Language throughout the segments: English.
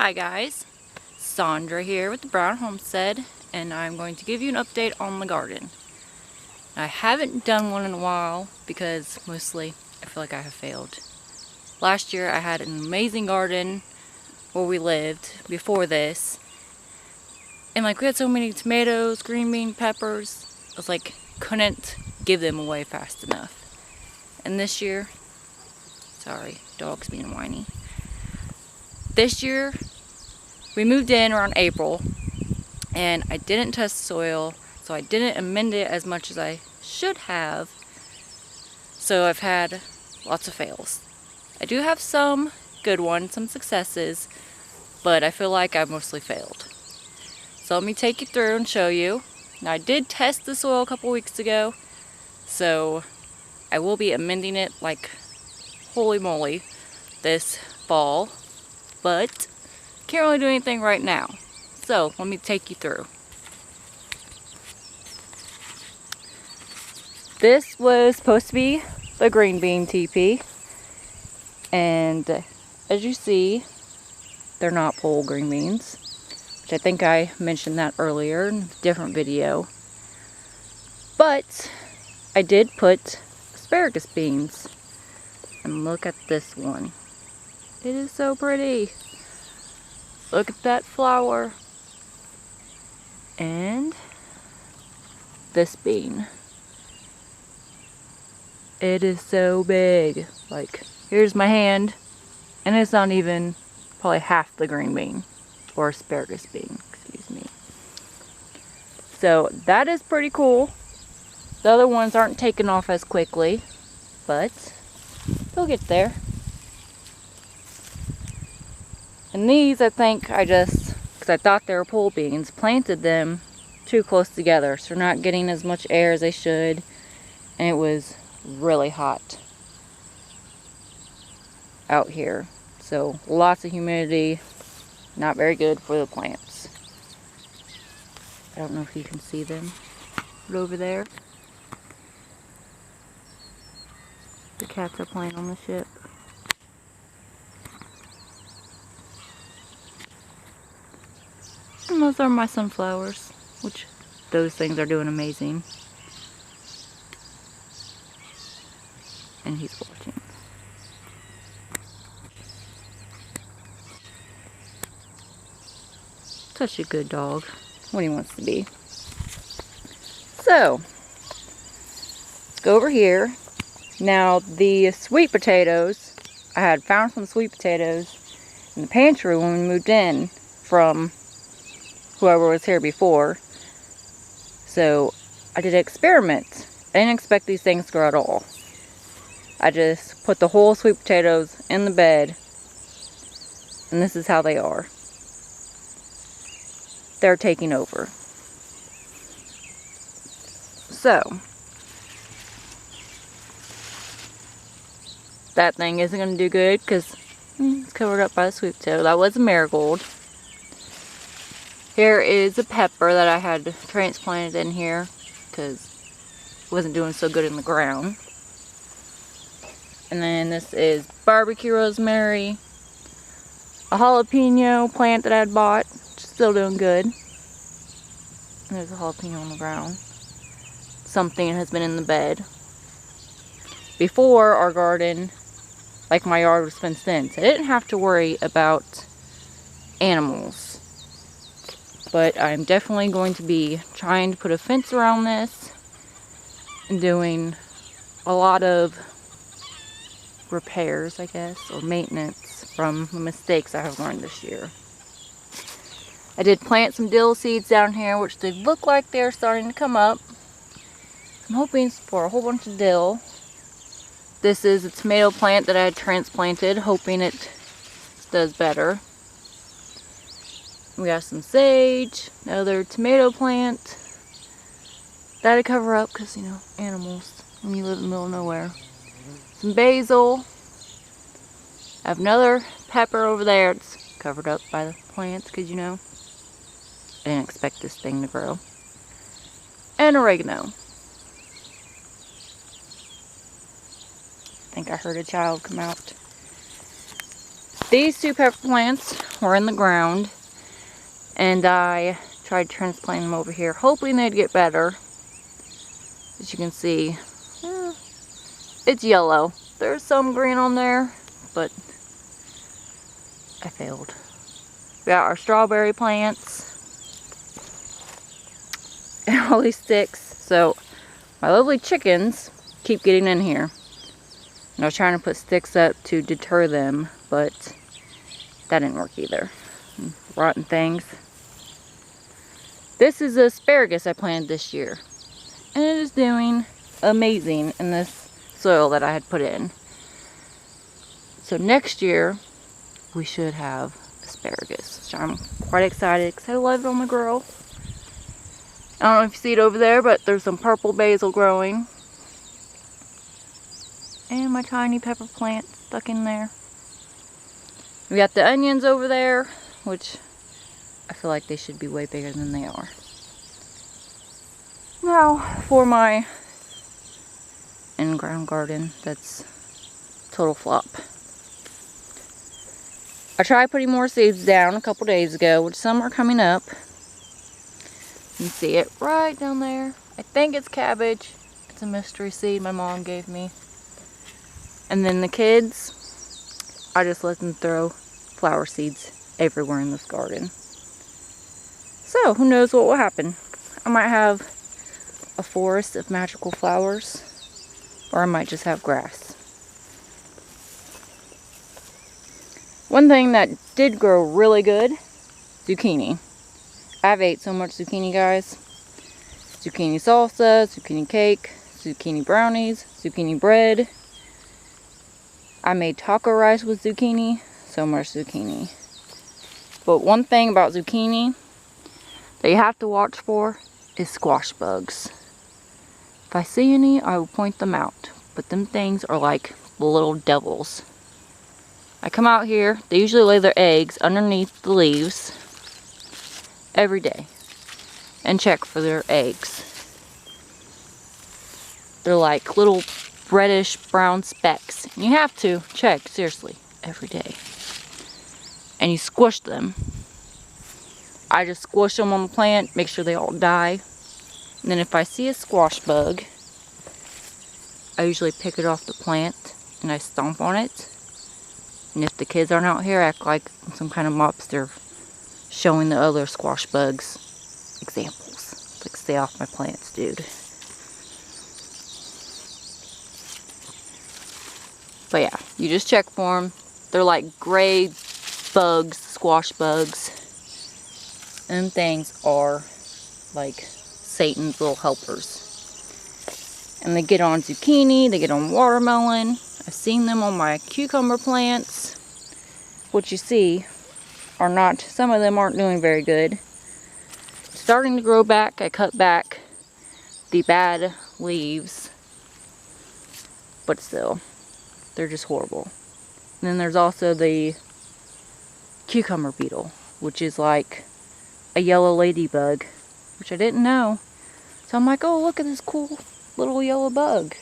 Hi guys, Sandra here with the Brown Homestead, and I'm going to give you an update on the garden. I haven't done one in a while because mostly I feel like I have failed. Last year I had an amazing garden where we lived before this, and we had so many tomatoes, green bean, peppers, I was couldn't give them away fast enough. And this year, sorry, dog's being whiny. This year we moved in around April, and I didn't test the soil, so I didn't amend it as much as I should have. So I've had lots of fails. I do have some good ones, some successes, but I feel like I've mostly failed. So let me take you through and show you. Now I did test the soil a couple weeks ago, so I will be amending it like holy moly this fall, but can't really do anything right now. So let me take you through. This was supposed to be the green bean teepee, and as you see, they're not pole green beans, which I think I mentioned that earlier in a different video. But I did put asparagus beans, and look at this one. It is so pretty. Look at that flower. And this bean. It is so big. Here's my hand, and it's not even probably half the green bean, or asparagus bean, excuse me. So that is pretty cool. The other ones aren't taking off as quickly, but they'll get there. And these, I think because I thought they were pole beans, planted them too close together, so they're not getting as much air as they should, and it was really hot out here, so lots of humidity, not very good for the plants. I don't know if you can see them, but over there the cats are playing on the ship. And those are my sunflowers, which those things are doing amazing. And he's watching. Such a good dog when he wants to be. So, let's go over here. Now, the sweet potatoes, I had found some sweet potatoes in the pantry when we moved in from whoever was here before. So, I did an experiment. I didn't expect these things to grow at all. I just put the whole sweet potatoes in the bed, and this is how they are. They're taking over. So, that thing isn't going to do good because it's covered up by the sweet potato. That was a marigold. Here is a pepper that I had transplanted in here because it wasn't doing so good in the ground. And then this is barbecue rosemary, a jalapeno plant that I had bought, still doing good. And there's a jalapeno on the ground. Something has been in the bed. Before, our garden, my yard was fenced in, so I didn't have to worry about animals. But I'm definitely going to be trying to put a fence around this and doing a lot of repairs, I guess, or maintenance from the mistakes I have learned this year. I did plant some dill seeds down here, which they look like they're starting to come up. I'm hoping for a whole bunch of dill. This is a tomato plant that I had transplanted, hoping it does better. We got some sage, another tomato plant. That I cover up because, animals, when you live in the middle of nowhere. Some basil. I have another pepper over there. It's covered up by the plants because, I didn't expect this thing to grow. And oregano. I think I heard a child come out. These two pepper plants were in the ground, and I tried transplanting them over here, hoping they'd get better. As you can see, it's yellow. There's some green on there, but I failed. We got our strawberry plants and all these sticks. So my lovely chickens keep getting in here. And I was trying to put sticks up to deter them, but that didn't work either. Rotten things. This is asparagus I planted this year, and it is doing amazing in this soil that I had put in. So next year we should have asparagus, so I'm quite excited because I love it on the grill. I don't know if you see it over there, but there's some purple basil growing, and my tiny pepper plant stuck in there. We got the onions over there, which I feel like they should be way bigger than they are. Now for my in-ground garden, that's total flop. I tried putting more seeds down a couple days ago, which some are coming up. You can see it right down there. I think it's cabbage. It's a mystery seed my mom gave me. And then the kids, I just let them throw flower seeds everywhere in this garden. So who knows what will happen. I might have a forest of magical flowers, or I might just have grass. One thing that did grow really good, zucchini. I've ate so much zucchini, guys. Zucchini salsa, zucchini cake, zucchini brownies, zucchini bread. I made taco rice with zucchini. So much zucchini. But one thing about zucchini that you have to watch for is squash bugs. If I see any, I will point them out. But them things are like little devils. I come out here, they usually lay their eggs underneath the leaves every day and check for their eggs. They're like little reddish brown specks. And you have to check, seriously, every day. And you squish them. I just squish them on the plant, make sure they all die. And then if I see a squash bug, I usually pick it off the plant and I stomp on it. And if the kids aren't out here, I act like some kind of mobster showing the other squash bugs examples. Like, stay off my plants, dude. But yeah, you just check for them. They're like gray bugs, squash bugs. And them things are like Satan's little helpers. And they get on zucchini, they get on watermelon. I've seen them on my cucumber plants. What you see are not, some of them aren't doing very good. Starting to grow back. I cut back the bad leaves. But still, they're just horrible. And then there's also the cucumber beetle, which is like a yellow ladybug, which I didn't know. So I'm like, oh, look at this cool little yellow bug.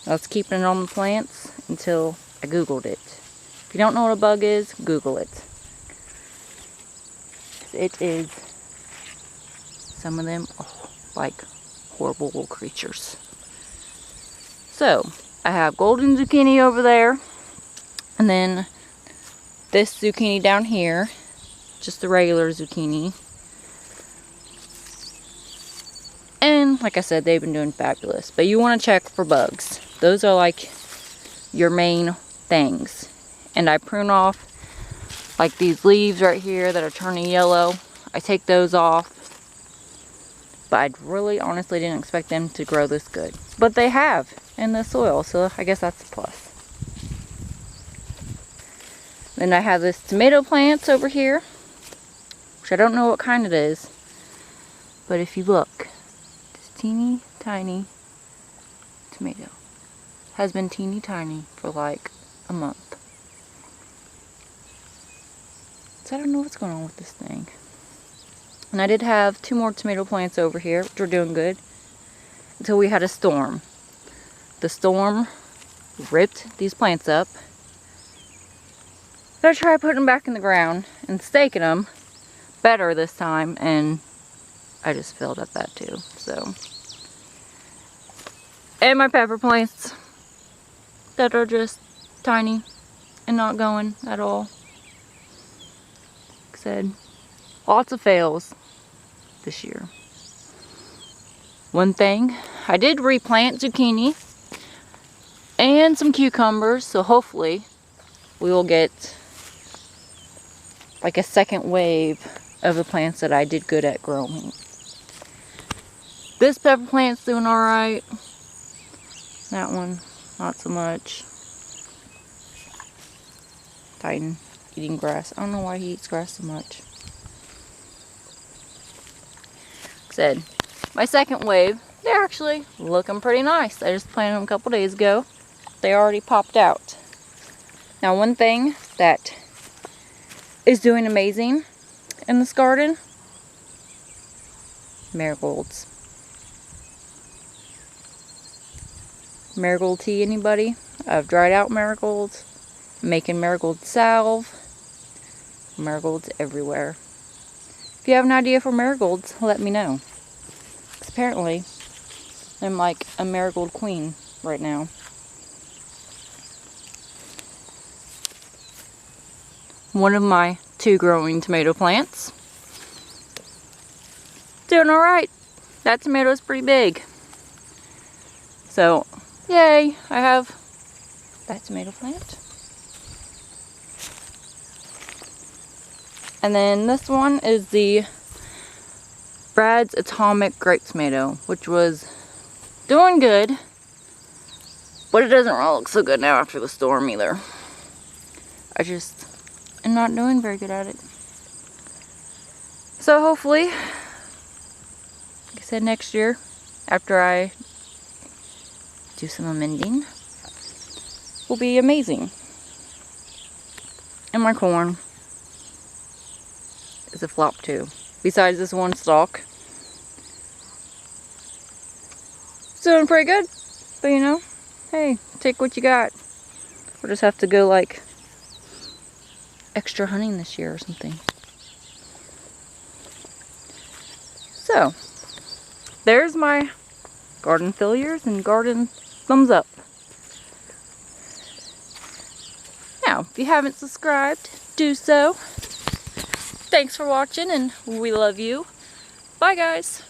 I was keeping it on the plants until I Googled it. If you don't know what a bug is, Google it. It is, some of them are like horrible little creatures. So, I have golden zucchini over there. And then this zucchini down here, just the regular zucchini. And like I said, they've been doing fabulous. But you want to check for bugs. Those are like your main things. And I prune off like these leaves right here that are turning yellow. I take those off. But I really honestly didn't expect them to grow this good. But they have in the soil, so I guess that's a plus. Then I have this tomato plants over here, which I don't know what kind it is. But if you look, this teeny tiny tomato has been teeny tiny for like a month. So I don't know what's going on with this thing. And I did have 2 more tomato plants over here, which were doing good, until we had a storm. The storm ripped these plants up. But I tried putting them back in the ground and staking them better this time, and I just failed at that too. So, and my pepper plants that are just tiny and not going at all. Like I said, lots of fails this year. One thing, I did replant zucchini and some cucumbers, so hopefully we will get like a second wave of the plants that I did good at growing. This pepper plant's doing alright. That one, not so much. Titan eating grass. I don't know why he eats grass so much. Like I said, my second wave, they're actually looking pretty nice. I just planted them a couple days ago. They already popped out. Now, one thing that is doing amazing in this garden, marigolds. Marigold tea, anybody? I've dried out marigolds. I'm making marigold salve. Marigolds everywhere. If you have an idea for marigolds, let me know. 'Cause apparently, I'm like a marigold queen right now. One of my 2 growing tomato plants. Doing alright. That tomato's pretty big. So, yay, I have that tomato plant. And then this one is the Brad's Atomic Grape Tomato, which was doing good, but it doesn't really look so good now after the storm either. I just am not doing very good at it. So hopefully, like I said, next year, after I do some amending, will be amazing. And my corn is a flop too. Besides this one stalk. It's doing pretty good. But you know, hey, take what you got. We'll just have to go like extra hunting this year or something. So, there's my garden failures and garden thumbs up. Now, if you haven't subscribed, do so. Thanks for watching, and we love you. Bye, guys.